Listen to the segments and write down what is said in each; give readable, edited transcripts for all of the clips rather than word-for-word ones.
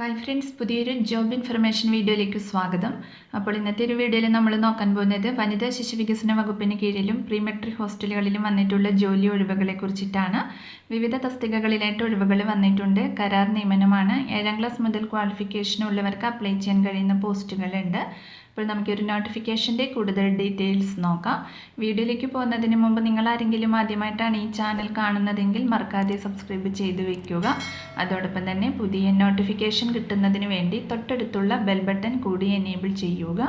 Hi friends, പുതിയൊരു job information വീഡിയോയിലേക്ക് സ്വാഗതം. അപ്പോൾ ഇന്നത്തെ ഒരു വീഡിയോയിൽ നമ്മൾ നോക്കാൻ പോകുന്നത് വനിതാ ശിശു വികസന വകുപ്പിന് കീഴിലും പ്രീ മെട്രിക് ഹോസ്റ്റലുകളിലും വന്നിട്ടുള്ള ജോലി ഒഴിവുകളെ കുറിച്ചിട്ടാണ്. വിവിധ തസ്തികകളിലായിട്ട് ഒഴിവുകൾ വന്നിട്ടുണ്ട്. കരാർ നിയമനമാണ്. 7ാം ക്ലാസ് മുതൽ ക്വാളിഫിക്കേഷൻ ഉള്ളവർക്ക് അപ്ലൈ ചെയ്യാൻ കഴിയുന്ന പോസ്റ്റുകളുണ്ട്. അപ്പോൾ നമുക്കൊരു നോട്ടിഫിക്കേഷൻ്റെ കൂടുതൽ ഡീറ്റെയിൽസ് നോക്കാം. വീഡിയോയിലേക്ക് പോകുന്നതിന് മുമ്പ് നിങ്ങൾ ആരെങ്കിലും ആദ്യമായിട്ടാണ് ഈ ചാനൽ കാണുന്നതെങ്കിൽ മറക്കാതെ സബ്സ്ക്രൈബ് ചെയ്ത് വയ്ക്കുക. അതോടൊപ്പം തന്നെ പുതിയ നോട്ടിഫിക്കേഷൻ കിട്ടുന്നതിന് വേണ്ടി തൊട്ടടുത്തുള്ള ബെൽ ബട്ടൺ കൂടി എനേബിൾ ചെയ്യുക.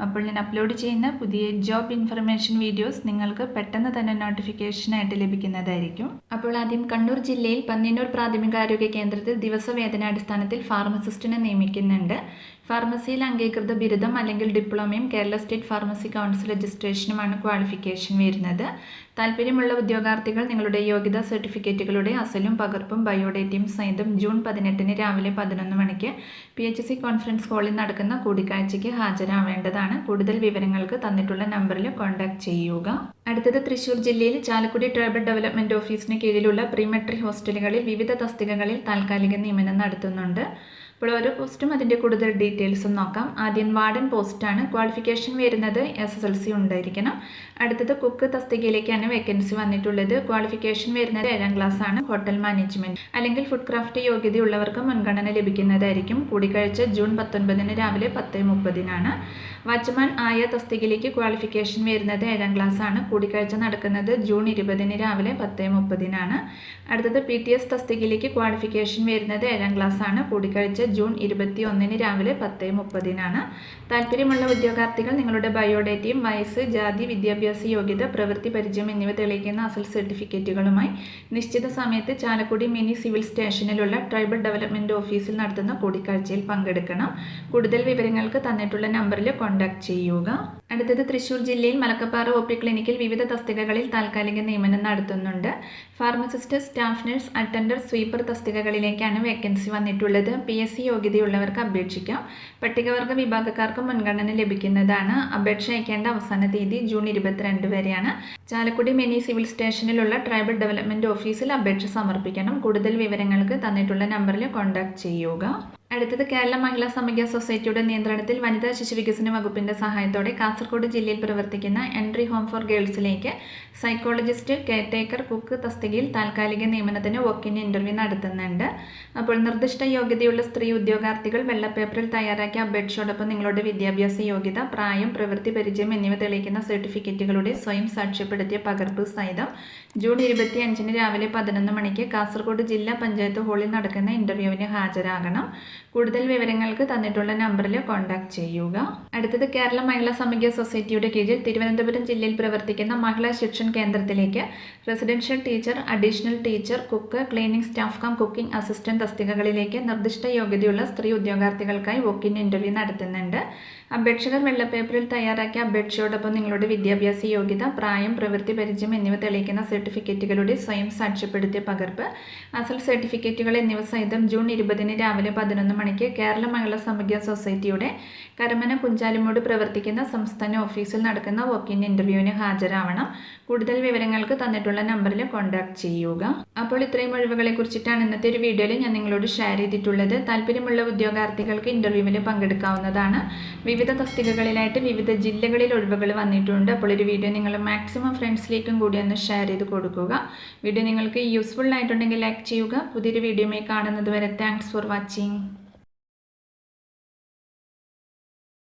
അപ്പോൾ ഞാൻ അപ്ലോഡ് ചെയ്യുന്ന പുതിയ ജോബ് ഇൻഫർമേഷൻ വീഡിയോസ് നിങ്ങൾക്ക് പെട്ടെന്ന് തന്നെ നോട്ടിഫിക്കേഷനായിട്ട് ലഭിക്കുന്നതായിരിക്കും. അപ്പോൾ ആദ്യം കണ്ണൂർ ജില്ലയിൽ പന്ന്യന്നൂർ പ്രാഥമികാരോഗ്യ കേന്ദ്രത്തിൽ ദിവസവേതനാടിസ്ഥാനത്തിൽ ഫാർമസിസ്റ്റിനെ നിയമിക്കുന്നുണ്ട്. ഫാർമസിയിൽ അംഗീകൃത ബിരുദം അല്ലെങ്കിൽ ഡിപ്ലോമയും കേരള സ്റ്റേറ്റ് ഫാർമസി കൗൺസിൽ രജിസ്ട്രേഷനുമാണ് ക്വാളിഫിക്കേഷൻ വരുന്നത്. താല്പര്യമുള്ള ഉദ്യോഗാർത്ഥികൾ നിങ്ങളുടെ യോഗ്യതാ സർട്ടിഫിക്കറ്റുകളുടെ അസലും പകർപ്പും ബയോഡേറ്റയും സഹിതം ജൂൺ 18 രാവിലെ 11 മണിക്ക് PHC കോൺഫറൻസ് ഹാളിൽ നടക്കുന്ന കൂടിക്കാഴ്ചയ്ക്ക് ഹാജരാവേണ്ടതാണ്. കൂടുതൽ വിവരങ്ങൾക്ക് തന്നിട്ടുള്ള നമ്പറിൽ കോൺടാക്ട് ചെയ്യുക. അടുത്തത് തൃശ്ശൂർ ജില്ലയിൽ ചാലക്കുടി ട്രൈബൽ ഡെവലപ്മെൻറ്റ് ഓഫീസിന് കീഴിലുള്ള പ്രീ മെട്രിക് ഹോസ്റ്റലുകളിൽ വിവിധ തസ്തികകളിൽ താൽക്കാലിക നിയമനം നടത്തുന്നുണ്ട്. അപ്പോൾ ഓരോ പോസ്റ്റും അതിൻ്റെ കൂടുതൽ ഡീറ്റെയിൽസും നോക്കാം. ആദ്യം വാർഡൻ പോസ്റ്റാണ്. ക്വാളിഫിക്കേഷൻ വരുന്നത് SSLC ഉണ്ടായിരിക്കണം. അടുത്തത് കുക്ക് തസ്തികയിലേക്കാണ് വേക്കൻസി വന്നിട്ടുള്ളത്. ക്വാളിഫിക്കേഷൻ വരുന്നത് 7ാം ക്ലാസ് ആണ്. ഹോട്ടൽ മാനേജ്മെൻറ്റ് അല്ലെങ്കിൽ ഫുഡ് ക്രാഫ്റ്റ് യോഗ്യതയുള്ളവർക്ക് മുൻഗണന ലഭിക്കുന്നതായിരിക്കും. കൂടിക്കാഴ്ച ജൂൺ 19 രാവിലെ 10:30 വാച്ച്മാൻ ആയ തസ്തികയിലേക്ക് ക്വാളിഫിക്കേഷൻ വരുന്നത് 7ാം ക്ലാസ് ആണ്. കൂടിക്കാഴ്ച നടക്കുന്നത് ജൂൺ 20 രാവിലെ 10:30 അടുത്തത് PTS തസ്തികയിലേക്ക് ക്വാളിഫിക്കേഷൻ വരുന്നത് 7ാം ക്ലാസ് ആണ്. കൂടിക്കാഴ്ച ജൂൺ 21 രാവിലെ 10:30 താല്പര്യമുള്ള ഉദ്യോഗാർത്ഥികൾ നിങ്ങളുടെ ബയോഡേറ്റയും വയസ്സ്, ജാതി, വിദ്യാഭ്യാസ യോഗ്യത, പ്രവൃത്തി പരിചയം എന്നിവ തെളിയിക്കുന്ന അസൽ സർട്ടിഫിക്കറ്റുകളുമായി നിശ്ചിത സമയത്ത് ചാലക്കുടി മിനി സിവിൽ സ്റ്റേഷനിലുള്ള ട്രൈബൽ ഡെവലപ്മെൻറ്റ് ഓഫീസിൽ നടത്തുന്ന കൂടിക്കാഴ്ചയിൽ പങ്കെടുക്കണം. കൂടുതൽ വിവരങ്ങൾക്ക് തന്നിട്ടുള്ള നമ്പറിൽ കോൺടാക്ട് ചെയ്യുക. അടുത്തത് തൃശ്ശൂർ ജില്ലയിൽ മലക്കപ്പാറ OP ക്ലിനിക്കിൽ വിവിധ തസ്തികകളിൽ താൽക്കാലിക നിയമനം നടത്തുന്നുണ്ട്. Pharmacist, staff nurse, attender, sweeper തസ്തികകളിലേക്കാണ് വേക്കൻസി വന്നിട്ടുള്ളത്. PSC യോഗ്യതയുള്ളവർക്ക് അപേക്ഷിക്കാം. പട്ടികവർഗ വിഭാഗക്കാർക്ക് മുൻഗണന ലഭിക്കുന്നതാണ്. അപേക്ഷ അയക്കേണ്ട അവസാന തീയതി ജൂൺ 22 വരെയാണ്. ചാലക്കുടി മിനി സിവിൽ സ്റ്റേഷനിലുള്ള ട്രൈബൽ ഡെവലപ്മെൻറ്റ് ഓഫീസിൽ അപേക്ഷ സമർപ്പിക്കണം. കൂടുതൽ വിവരങ്ങൾക്ക് തന്നിട്ടുള്ള നമ്പറിൽ കോൺടാക്ട് ചെയ്യുക. അടുത്തത് കേരള മഹിളാ സമഗ്ര സൊസൈറ്റിയുടെ നിയന്ത്രണത്തിൽ വനിതാ ശിശു വികസന വകുപ്പിൻ്റെ സഹായത്തോടെ കാസർഗോഡ് ജില്ലയിൽ പ്രവർത്തിക്കുന്ന എൻട്രി ഹോം ഫോർ ഗേൾസിലേക്ക് സൈക്കോളജിസ്റ്റ്, കെയർടേക്കർ, കുക്ക് തസ്തികയിൽ താൽക്കാലിക നിയമനത്തിന് വോക്ക്-ഇൻ ഇൻ്റർവ്യൂ നടത്തുന്നുണ്ട്. അപ്പോൾ നിർദ്ദിഷ്ട യോഗ്യതയുള്ള സ്ത്രീ ഉദ്യോഗാർത്ഥികൾ വെള്ള പേപ്പറിൽ തയ്യാറാക്കിയ അപേക്ഷയോടൊപ്പം നിങ്ങളുടെ വിദ്യാഭ്യാസ യോഗ്യത, പ്രായം, പ്രവൃത്തി പരിചയം എന്നിവ തെളിയിക്കുന്ന സർട്ടിഫിക്കറ്റുകളുടെ സ്വയം സാക്ഷ്യപ്പെടുത്തിയ പകർപ്പ് സഹിതം ജൂൺ 25 രാവിലെ 11 മണിക്ക് കാസർഗോഡ് ജില്ലാ പഞ്ചായത്ത് ഹാളിൽ നടക്കുന്ന ഇൻ്റർവ്യൂവിന് ഹാജരാകണം. കൂടുതൽ വിവരങ്ങൾക്ക് തന്നിട്ടുള്ള നമ്പറിൽ കോൺടാക്ട് ചെയ്യുക. അടുത്തത് കേരള മഹിളാ സമഗ്ര സൊസൈറ്റിയുടെ കീഴിൽ തിരുവനന്തപുരം ജില്ലയിൽ പ്രവർത്തിക്കുന്ന മഹിളാ ശിക്ഷൺ കേന്ദ്രത്തിലേക്ക് residential teacher, additional teacher, cook, cleaning staff cum cooking assistant തസ്തികകളിലേക്ക് നിർദ്ദിഷ്ട യോഗ്യതയുള്ള സ്ത്രീ ഉദ്യോഗാർത്ഥികൾക്കായി വോക്ക്-ഇൻ ഇൻ്റർവ്യൂ നടത്തുന്നുണ്ട്. അപേക്ഷകർ വെള്ളപ്പേപ്പറിൽ തയ്യാറാക്കിയ അപേക്ഷയോടൊപ്പം നിങ്ങളുടെ വിദ്യാഭ്യാസ യോഗ്യത, പ്രായം, പ്രവൃത്തി പരിചയം എന്നിവ തെളിയിക്കുന്ന സർട്ടിഫിക്കറ്റുകളുടെ സ്വയം സാക്ഷ്യപ്പെടുത്തിയ പകർപ്പ്, അസൽ സർട്ടിഫിക്കറ്റുകൾ എന്നിവ സഹിതം ജൂൺ 20 രാവിലെ 11 മണിക്ക് കേരള മഹിളാ സമഗ്ര സൊസൈറ്റിയുടെ കരമന കുഞ്ചാലിമൂട് പ്രവർത്തിക്കുന്ന സംസ്ഥാന ഓഫീസിൽ നടക്കുന്ന വോക്ക്-ഇൻ ഇൻ്റർവ്യൂവിന് ഹാജരാവണം. കൂടുതൽ വിവരങ്ങൾക്ക് തന്നിട്ടുള്ള നമ്പറിൽ കോൺടാക്ട് ചെയ്യുക. അപ്പോൾ ഇത്രയും ഒഴിവുകളെ കുറിച്ചിട്ടാണ് ഇന്നത്തെ ഒരു വീഡിയോയിൽ ഞാൻ നിങ്ങളോട് ഷെയർ ചെയ്തിട്ടുള്ളത്. താല്പര്യമുള്ള ഉദ്യോഗാർത്ഥികൾക്ക് ഇൻ്റർവ്യൂവിൽ പങ്കെടുക്കാവുന്നതാണ്. വിവിധ തസ്തികകളിലായിട്ട് വിവിധ ജില്ലകളിൽ ഒഴിവുകൾ വന്നിട്ടുണ്ട്. അപ്പോൾ ഒരു വീഡിയോ നിങ്ങൾ മാക്സിമം ഫ്രണ്ട്സിലേക്കും കൂടി ഒന്ന് ഷെയർ ചെയ്ത് കൊടുക്കുക. വീഡിയോ നിങ്ങൾക്ക് യൂസ്ഫുൾ ആയിട്ടുണ്ടെങ്കിൽ ലൈക്ക് ചെയ്യുക. പുതിയൊരു വീഡിയോയുമായി കാണുന്നത് വരെ താങ്ക്സ് ഫോർ വാച്ചിങ്.